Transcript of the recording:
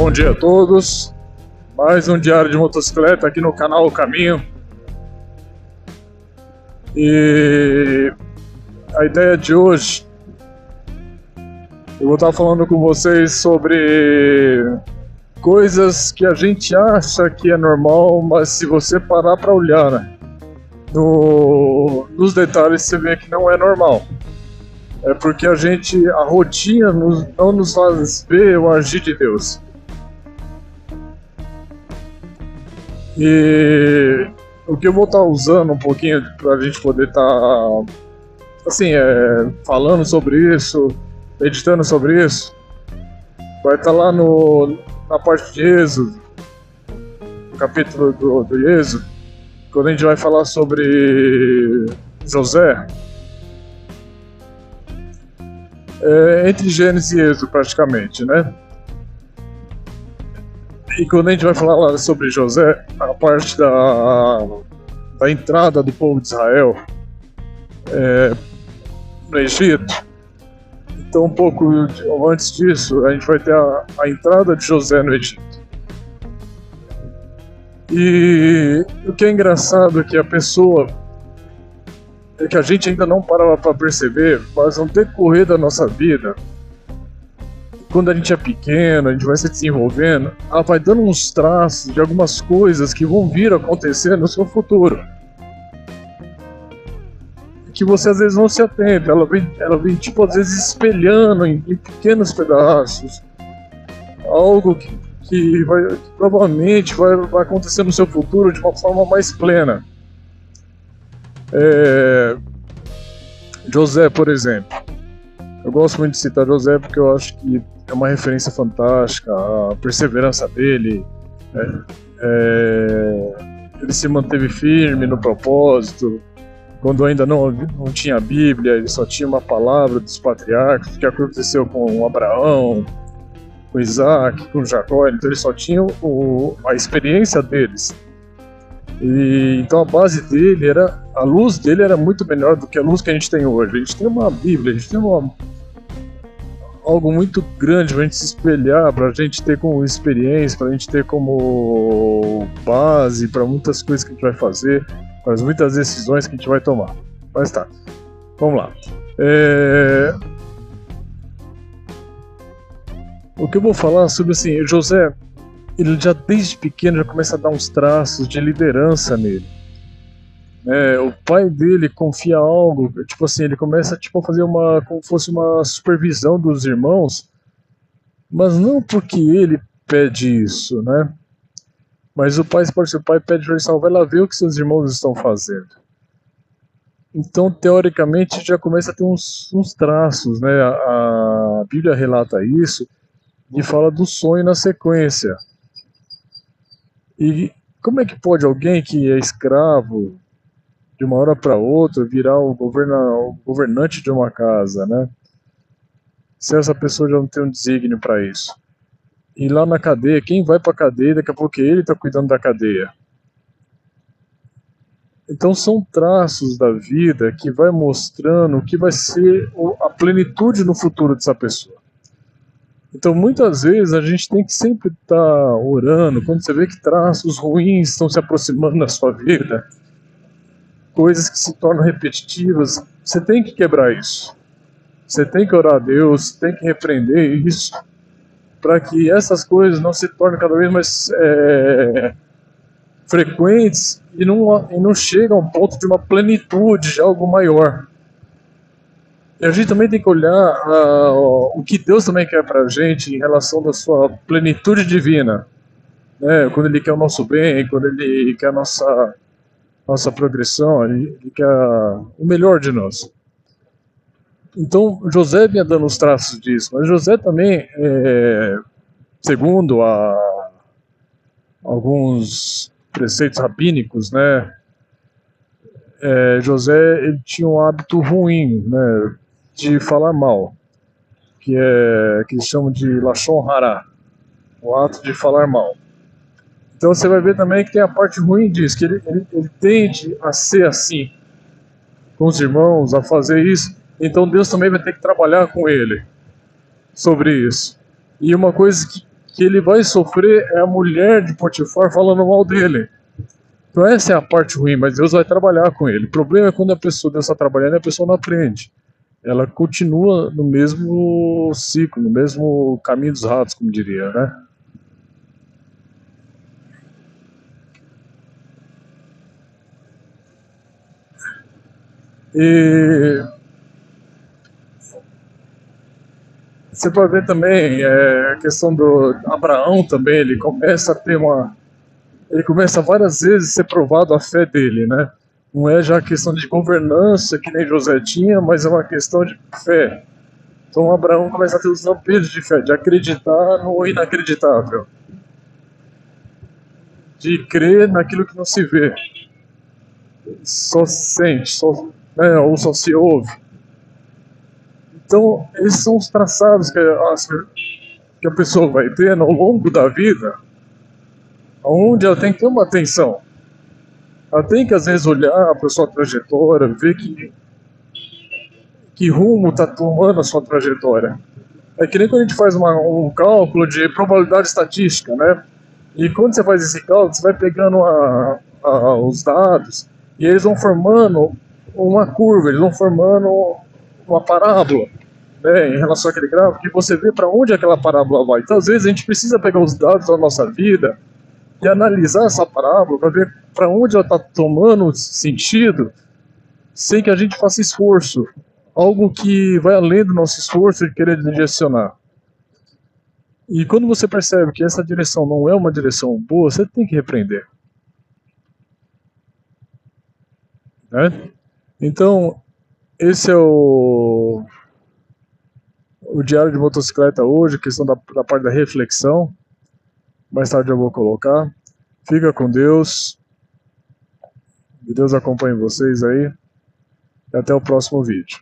bom dia a todos. Mais um diário de motocicleta aqui no canal O Caminho. E a ideia de hoje, eu vou estar falando com vocês sobre coisas que a gente acha que é normal, mas se você parar para olhar, né, nos detalhes, você vê que não é normal. É porque a rotina não nos faz ver o agir de Deus. E o que eu vou estar usando um pouquinho para a gente poder estar assim, falando sobre isso, meditando sobre isso, vai estar lá na parte de Êxodo, no capítulo do Êxodo, quando a gente vai falar sobre José. Entre Gênesis e Êxodo praticamente, né? E quando a gente vai falar lá sobre José, a parte da entrada do povo de Israel no Egito, então um pouco antes disso, a gente vai ter a entrada de José no Egito. E o que é engraçado é que que a gente ainda não parava para perceber, mas no decorrer da nossa vida, quando a gente é pequeno, a gente vai se desenvolvendo, ela vai dando uns traços de algumas coisas que vão vir a acontecer no seu futuro, que você às vezes não se atenta. Ela vem tipo, às vezes espelhando em pequenos pedaços algo que provavelmente vai acontecer no seu futuro de uma forma mais plena. José, por exemplo, eu gosto muito de citar José porque eu acho que é uma referência fantástica, a perseverança dele, ele se manteve firme no propósito, quando ainda não tinha a Bíblia, ele só tinha uma palavra dos patriarcas, o que aconteceu com Abraão, com Isaac, com Jacó, então ele só tinha a experiência deles. E então a luz dele era muito melhor do que a luz que a gente tem hoje. A gente tem uma Bíblia, a gente tem algo muito grande para a gente se espelhar, para a gente ter como experiência, para a gente ter como base para muitas coisas que a gente vai fazer, para muitas decisões que a gente vai tomar. Mas tá, vamos lá. O que eu vou falar sobre, assim, José, ele já desde pequeno já começa a dar uns traços de liderança nele. O pai dele confia algo, tipo assim, ele começa tipo, a fazer como fosse uma supervisão dos irmãos, mas não porque ele pede isso, né? Mas o pai pede para ele, vai lá ver o que seus irmãos estão fazendo. Então, teoricamente, já começa a ter uns traços, né? A Bíblia relata isso e fala do sonho na sequência. E como é que pode alguém que é escravo de uma hora para outra virar o governante de uma casa, né? Se essa pessoa já não tem um desígnio para isso. E lá na cadeia, quem vai para a cadeia, daqui a pouco ele está cuidando da cadeia. Então são traços da vida que vai mostrando o que vai ser a plenitude no futuro dessa pessoa. Então muitas vezes a gente tem que sempre estar orando, quando você vê que traços ruins estão se aproximando da sua vida, coisas que se tornam repetitivas, você tem que quebrar isso. Você tem que orar a Deus, tem que repreender isso, para que essas coisas não se tornem cada vez mais frequentes e não cheguem a um ponto de uma plenitude de algo maior. E a gente também tem que olhar o que Deus também quer para a gente em relação da sua plenitude divina, né? Quando Ele quer o nosso bem, quando Ele quer a nossa progressão, Ele quer o melhor de nós. Então José vinha dando os traços disso, mas José também, segundo alguns preceitos rabínicos, né? José, ele tinha um hábito ruim, né, de falar mal, que eles chamam de lashon hara, o ato de falar mal. Então você vai ver também que tem a parte ruim disso, que ele tende a ser assim com os irmãos, a fazer isso. Então Deus também vai ter que trabalhar com ele sobre isso. E uma coisa que ele vai sofrer é a mulher de Potifar falando mal dele. Então essa é a parte ruim, mas Deus vai trabalhar com ele. O problema é quando a pessoa, Deus está trabalhando e a pessoa não aprende. Ela continua no mesmo ciclo, no mesmo caminho dos ratos, como diria, né? E você pode ver também a questão do Abraão também, ele começa a ter uma... Ele começa várias vezes a ser provado a fé dele, né? Não é já questão de governança que nem José tinha, mas é uma questão de fé. Então Abraão começa a ter os lampejos de fé, de acreditar no inacreditável, de crer naquilo que não se vê, só se sente, só, né, ou só se ouve. Então esses são os traçados que a pessoa vai ter ao longo da vida, onde ela tem que ter uma atenção. Ela tem que às vezes olhar para a sua trajetória, ver que rumo está tomando a sua trajetória. É que nem quando a gente faz um cálculo de probabilidade estatística, né? E quando você faz esse cálculo, você vai pegando os dados e eles vão formando uma curva, eles vão formando uma parábola, né, em relação àquele gráfico, que você vê para onde aquela parábola vai. Então, às vezes, a gente precisa pegar os dados da nossa vida e analisar essa parábola para ver para onde ela está tomando sentido, sem que a gente faça esforço. Algo que vai além do nosso esforço de querer direcionar. E quando você percebe que essa direção não é uma direção boa, você tem que repreender. Né? Então, esse é o diário de motocicleta hoje, questão da parte da reflexão. Mais tarde eu vou colocar. Fica com Deus. Que Deus acompanhe vocês aí. E até o próximo vídeo.